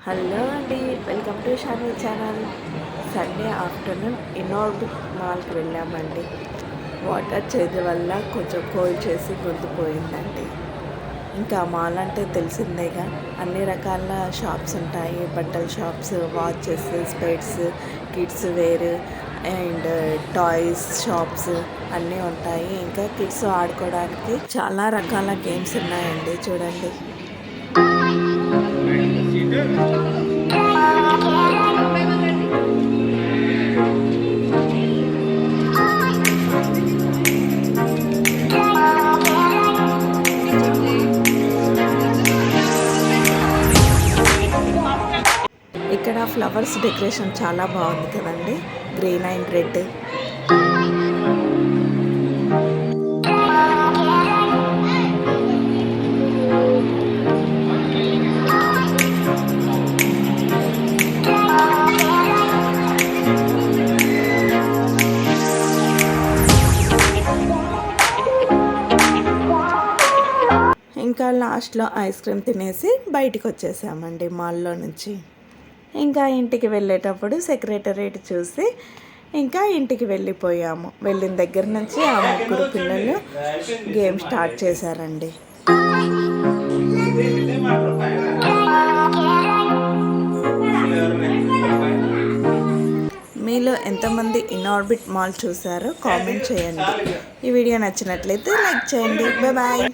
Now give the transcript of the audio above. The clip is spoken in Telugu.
హలో అండి, welcome to channel. Sunday afternoon Inorbit మాల్కి వెళ్ళామండి. వాటర్ చేంజ్ వల్ల కొంచెం కోల్డ్ చేసి గొంతు పోయిందండి. ఇంకా మాల్ అంటే తెలిసిందేగా, అన్ని రకాల షాప్స్ ఉంటాయి. బట్టల shops, watches, specs, kids wear and toys shops అన్నీ ఉంటాయి. ఇంకా కిడ్స్ ఆడుకోవడానికి చాలా రకాల గేమ్స్ ఉన్నాయండి. చూడండి, ఇక్కడ ఫ్లవర్స్ డెకరేషన్ చాలా బాగుంది కదండి, గ్రీన్ అండ్ రెడ్. ఇంకా లాస్ట్లో ఐస్ క్రీమ్ తినేసి బయటికి వచ్చేసామండి మాల్లో నుంచి. ఇంకా ఇంటికి వెళ్ళేటప్పుడు సెక్రటరేట్ చూసి ఇంకా ఇంటికి వెళ్ళిపోయాము. వెళ్ళిన దగ్గర నుంచి ఆ ముగ్గురు పిల్లలు గేమ్ స్టార్ట్ చేశారండి. మీలో ఎంతమంది ఇన్ఆర్బిట్ మాల్ చూసారో కామెంట్ చేయండి. ఈ వీడియో నచ్చినట్లయితే లైక్ చేయండి. Bye bye.